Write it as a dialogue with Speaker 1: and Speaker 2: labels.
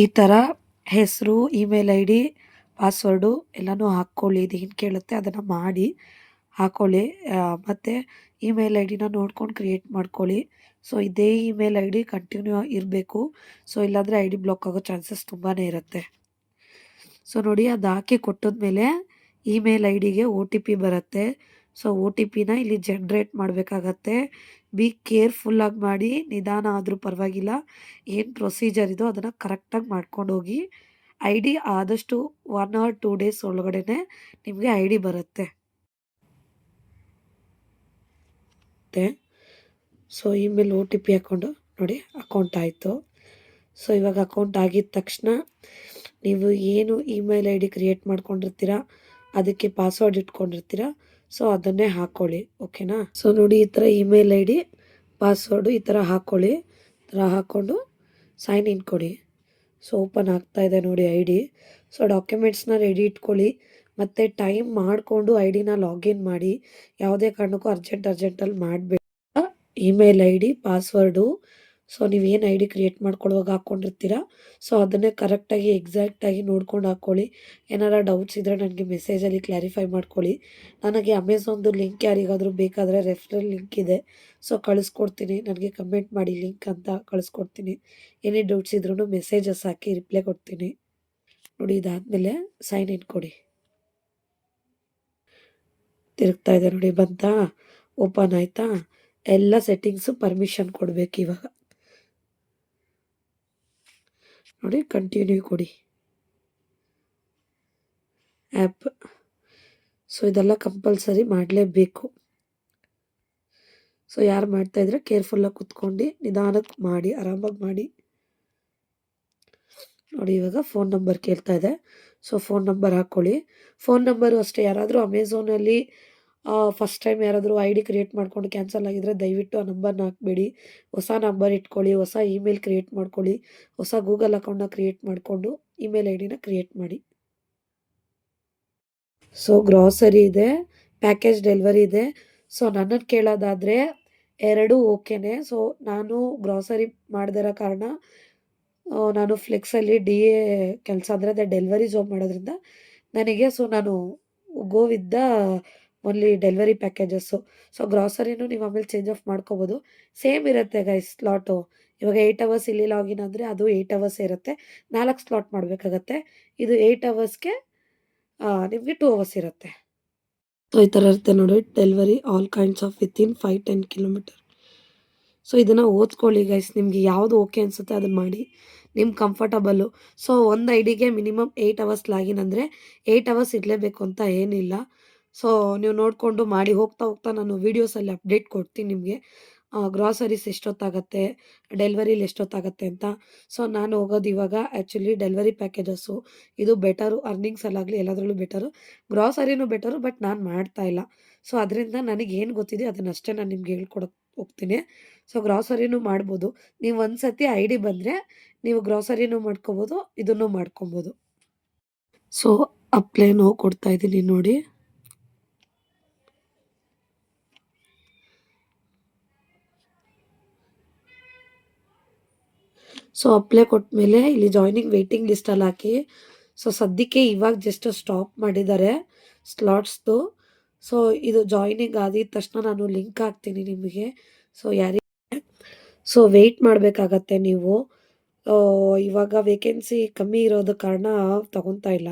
Speaker 1: ಈ ಥರ ಹೆಸರು, ಇಮೇಲ್ ಐ ಡಿ, ಪಾಸ್ವರ್ಡು ಎಲ್ಲನೂ ಹಾಕ್ಕೊಳ್ಳಿ. ಇದೇನು ಕೇಳುತ್ತೆ ಅದನ್ನು ಮಾಡಿ ಹಾಕ್ಕೊಳ್ಳಿ. ಮತ್ತು ಇಮೇಲ್ ಐ ಡಿನ ನೋಡ್ಕೊಂಡು ಕ್ರಿಯೇಟ್ ಮಾಡ್ಕೊಳ್ಳಿ. ಸೊ ಇದೇ ಇಮೇಲ್ ಐ ಡಿ ಕಂಟಿನ್ಯೂ ಇರಬೇಕು. ಸೊ ಇಲ್ಲಾಂದರೆ ಐ ಡಿ ಬ್ಲಾಕ್ ಆಗೋ ಚಾನ್ಸಸ್ ತುಂಬಾ ಇರುತ್ತೆ. ಸೊ ನೋಡಿ, ಅದು ಹಾಕಿ ಕೊಟ್ಟಿದ್ಮೇಲೆ ಇಮೇಲ್ ಐ ಡಿಗೆ ಒ ಟಿ ಪಿ ಬರುತ್ತೆ. ಸೊ ಒ ಟಿ ಪಿನ ಇಲ್ಲಿ ಜನ್ರೇಟ್ ಮಾಡಬೇಕಾಗತ್ತೆ. ಬಿ ಕೇರ್ಫುಲ್ಲಾಗಿ ಮಾಡಿ, ನಿಧಾನ ಆದರೂ ಪರವಾಗಿಲ್ಲ. ಏನು ಪ್ರೊಸೀಜರ್ ಇದೋ ಅದನ್ನು ಕರೆಕ್ಟಾಗಿ ಮಾಡ್ಕೊಂಡು ಹೋಗಿ. ಐ ಡಿ ಆದಷ್ಟು 1 ಆರ್ 2 ಡೇಸ್ ಒಳಗಡೆ ನಿಮಗೆ ಐ ಡಿ ಬರುತ್ತೆ. So email O T P ಹಾಕ್ಕೊಂಡು ನೋಡಿ, ಅಕೌಂಟ್ ಆಯಿತು. ಸೊ ಇವಾಗ ಅಕೌಂಟ್ ಆಗಿದ ತಕ್ಷಣ ನೀವು ಏನು ಇಮೇಲ್ ಐ ಡಿ ಕ್ರಿಯೇಟ್ ಮಾಡ್ಕೊಂಡಿರ್ತೀರ, ಅದಕ್ಕೆ ಪಾಸ್ವರ್ಡ್ ಇಟ್ಕೊಂಡಿರ್ತೀರ, ಸೊ ಅದನ್ನೇ ಹಾಕ್ಕೊಳ್ಳಿ. ಓಕೆನಾ? ಸೊ ನೋಡಿ, ಈ ಥರ ಇಮೇಲ್ ಐ ಡಿ, ಪಾಸ್ವರ್ಡು ಈ ಥರ ಹಾಕ್ಕೊಳ್ಳಿ. ಈ ಥರ ಹಾಕ್ಕೊಂಡು ಸೈನ್ ಇನ್ ಕೊಡಿ. ಸೊ ಓಪನ್ ಆಗ್ತಾಯಿದೆ ನೋಡಿ ಐ ಡಿ. ಸೊ ಡಾಕ್ಯುಮೆಂಟ್ಸ್ನ ರೆಡಿ ಇಟ್ಕೊಳ್ಳಿ. ಮತ್ತು ಟೈಮ್ ಮಾಡಿಕೊಂಡು ಐ ಡಿನ ಲಾಗಿನ್ ಮಾಡಿ. ಯಾವುದೇ ಕಾರಣಕ್ಕೂ ಅರ್ಜೆಂಟಲ್ಲಿ ಮಾಡಬೇಡಿ. Email I D, password, so ನೀವೇನು ಐ ಡಿ ಕ್ರಿಯೇಟ್ ಮಾಡ್ಕೊಳ್ಳುವಾಗ ಹಾಕ್ಕೊಂಡಿರ್ತೀರ, ಸೊ ಅದನ್ನೇ ಕರೆಕ್ಟಾಗಿ ಎಕ್ಸಾಕ್ಟಾಗಿ ನೋಡ್ಕೊಂಡು ಹಾಕ್ಕೊಳ್ಳಿ. ಏನಾರ ಡೌಟ್ಸ್ ಇದ್ದರೆ ನನಗೆ ಮೆಸೇಜಲ್ಲಿ ಕ್ಲಾರಿಫೈ ಮಾಡ್ಕೊಳ್ಳಿ. ನನಗೆ ಅಮೆಝಾನ್ದು ಲಿಂಕ್ ಯಾರಿಗಾದರೂ ಬೇಕಾದರೆ ರೆಫರಲ್ ಲಿಂಕ್ ಇದೆ, ಸೊ ಕಳಿಸ್ಕೊಡ್ತೀನಿ. ನನಗೆ ಕಮೆಂಟ್ ಮಾಡಿ ಲಿಂಕ್ ಅಂತ ಕಳಿಸ್ಕೊಡ್ತೀನಿ. ಏನೇ ಡೌಟ್ಸ್ ಇದ್ರೂ ಮೆಸೇಜಸ್ ಹಾಕಿ ರಿಪ್ಲೈ ಕೊಡ್ತೀನಿ. ನೋಡಿ, ಇದಾದಮೇಲೆ ಸೈನ್ ಇನ್ ಕೊಡಿ. ತಿರುಗ್ತಾ ಇದೆ ನೋಡಿ, ಬಂತಾ? ಓಪನ್ ಆಯಿತಾ? ಎಲ್ಲ ಸೆಟ್ಟಿಂಗ್ಸು ಪರ್ಮಿಷನ್ ಕೊಡಬೇಕು ಇವಾಗ. ನೋಡಿ, ಕಂಟಿನ್ಯೂ ಕೊಡಿ. ಆ್ಯಪ್, ಸೊ ಇದೆಲ್ಲ ಕಂಪಲ್ಸರಿ ಮಾಡಲೇಬೇಕು. ಸೊ ಯಾರು ಮಾಡ್ತಾಯಿದ್ರೆ ಕೇರ್ಫುಲ್ಲಾಗಿ ಕುತ್ಕೊಂಡು ನಿಧಾನಕ್ಕೆ ಮಾಡಿ, ಆರಾಮಾಗಿ ಮಾಡಿ. ನೋಡಿ, ಇವಾಗ ಫೋನ್ ನಂಬರ್ ಕೇಳ್ತಾ ಇದೆ. ಸೊ ಫೋನ್ ನಂಬರ್ ಹಾಕ್ಕೊಳ್ಳಿ. ಫೋನ್ ನಂಬರು ಅಷ್ಟೇ, ಯಾರಾದರೂ ಅಮೆಝಾನಲ್ಲಿ ಫಸ್ಟ್ ಟೈಮ್ ಯಾರಾದರೂ ಐ ಡಿ ಕ್ರಿಯೇಟ್ ಮಾಡ್ಕೊಂಡು ಕ್ಯಾನ್ಸಲ್ ಆಗಿದ್ದರೆ ದಯವಿಟ್ಟು ಆ ನಂಬರ್ನ ಹಾಕಬೇಡಿ. ಹೊಸ ನಂಬರ್ ಇಟ್ಕೊಳ್ಳಿ, ಹೊಸ ಇಮೇಲ್ ಕ್ರಿಯೇಟ್ ಮಾಡ್ಕೊಳ್ಳಿ, ಹೊಸ ಗೂಗಲ್ ಅಕೌಂಟ್ನ ಕ್ರಿಯೇಟ್ ಮಾಡಿಕೊಂಡು ಇಮೇಲ್ ಐ ಡಿನ ಕ್ರಿಯೇಟ್ ಮಾಡಿ. ಸೊ ಗ್ರಾಸರಿ ಇದೆ, ಪ್ಯಾಕೇಜ್ ಡೆಲಿವರಿ ಇದೆ. ಸೊ ನನ್ನನ್ನು ಕೇಳೋದಾದರೆ 2 ಓಕೆನೇ. ಸೊ ನಾನು ಗ್ರಾಸರಿ ಮಾಡದಿರೋ ಕಾರಣ ನಾನು ಫ್ಲೆಕ್ಸಲ್ಲಿ ಡಿ ಎ ಕೆಲಸ, ಅಂದರೆ ಅದೇ ಡೆಲಿವರಿ ಜಾಬ್ ಮಾಡೋದ್ರಿಂದ ನನಗೆ, ಸೊ ನಾನು go with the only delivery packages. So ಗ್ರಾಸರಿನೂ ನೀವು ಆಮೇಲೆ ಚೇಂಜ್ ಆಫ್ ಮಾಡ್ಕೋಬೋದು. ಸೇಮ್ ಇರುತ್ತೆ ಗೈಸ್ ಸ್ಲಾಟು. ಇವಾಗ 8 ಅವರ್ಸ್ ಇಲ್ಲಿ ಲಾಗಿನ್ ಅಂದರೆ ಅದು 8 ಅವರ್ಸ್ ಇರುತ್ತೆ. 4 ಸ್ಲಾಟ್ ಮಾಡಬೇಕಾಗತ್ತೆ. ಇದು 8 ಅವರ್ಸ್ಗೆ ನಿಮಗೆ 2 ಅವರ್ಸ್ ಇರುತ್ತೆ. ಸೊ ಈ ಥರ ಇರುತ್ತೆ ನೋಡಿ, delivery all kinds of within 5-10 kilometre. So ಇದನ್ನು ಓದ್ಕೊಳ್ಳಿ ಗೈಸ್, ನಿಮಗೆ ಯಾವುದು ಓಕೆ ಅನಿಸುತ್ತೆ ಅದನ್ನು ಮಾಡಿ, ನಿಮ್ಮ ಕಂಫರ್ಟಬಲ್ಲು. ಸೊ ಒಂದು ಐ ಡಿಗೆ ಮಿನಿಮಮ್ 8 ಅವರ್ಸ್ ಲಾಗಿನ್ ಅಂದರೆ 8 ಅವರ್ಸ್ ಇರಲೇಬೇಕು ಅಂತ ಏನಿಲ್ಲ. ಸೊ ನೀವು ನೋಡಿಕೊಂಡು ಮಾಡಿ. ಹೋಗ್ತಾ ನಾನು ವೀಡಿಯೋಸಲ್ಲಿ ಅಪ್ಡೇಟ್ ಕೊಡ್ತೀನಿ ನಿಮಗೆ. ಗ್ರಾಸರೀಸ್ ಎಷ್ಟೊತ್ತಾಗತ್ತೆ, ಡೆಲಿವರಿಲಿ ಎಷ್ಟೊತ್ತಾಗತ್ತೆ ಅಂತ. ಸೊ ನಾನು ಹೋಗೋದು ಇವಾಗ ಆ್ಯಕ್ಚುಲಿ ಡೆಲಿವರಿ ಪ್ಯಾಕೇಜಸ್ಸು. ಇದು ಬೆಟರು, ಅರ್ನಿಂಗ್ಸಲ್ಲಾಗಲಿ ಎಲ್ಲದರಲ್ಲೂ ಬೆಟರು. ಗ್ರಾಸರಿನೂ ಬೆಟರು, ಬಟ್ ನಾನು ಮಾಡ್ತಾಯಿಲ್ಲ. ಸೊ ಅದರಿಂದ ನನಗೇನು ಗೊತ್ತಿದೆ ಅದನ್ನಷ್ಟೇ ನಾನು ನಿಮ್ಗೆ ಹೇಳ್ಕೊಡಕ್ಕೆ ಹೋಗ್ತೀನಿ. ಸೊ ಗ್ರಾಸರಿನೂ ಮಾಡ್ಬೋದು. ನೀವು ಒಂದು ಸತಿ ಐ ಡಿ ಬಂದರೆ ನೀವು ಗ್ರಾಸರಿನೂ ಮಾಡ್ಕೊಬೋದು, ಇದನ್ನು ಮಾಡ್ಕೊಬೋದು. ಸೊ ಅಪ್ಲೈ ನೋ ಕೊಡ್ತಾ ಇದ್ದೀನಿ ನೋಡಿ. ಸೊ ಅಪ್ಲೈ ಕೊಟ್ಟಮೇಲೆ ಇಲ್ಲಿ ಜಾಯ್ನಿಂಗ್ ವೇಟಿಂಗ್ ಲಿಸ್ಟಲ್ಲಿ ಹಾಕಿ. ಸೊ ಸದ್ಯಕ್ಕೆ ಇವಾಗ ಜಸ್ಟ್ ಸ್ಟಾಪ್ ಮಾಡಿದ್ದಾರೆ ಸ್ಲಾಟ್ಸ್ದು. ಸೊ ಇದು ಜಾಯ್ನಿಂಗ್ ಆಗಿದ ತಕ್ಷಣ ನಾನು ಲಿಂಕ್ ಹಾಕ್ತೀನಿ ನಿಮಗೆ. ಸೊ ಯಾರಿಗೆ, ಸೊ ವೆಯ್ಟ್ ಮಾಡಬೇಕಾಗತ್ತೆ ನೀವು. ಇವಾಗ ವೇಕೆನ್ಸಿ ಕಮ್ಮಿ ಇರೋದ ಕಾರಣ ತಗೊತಾ ಇಲ್ಲ.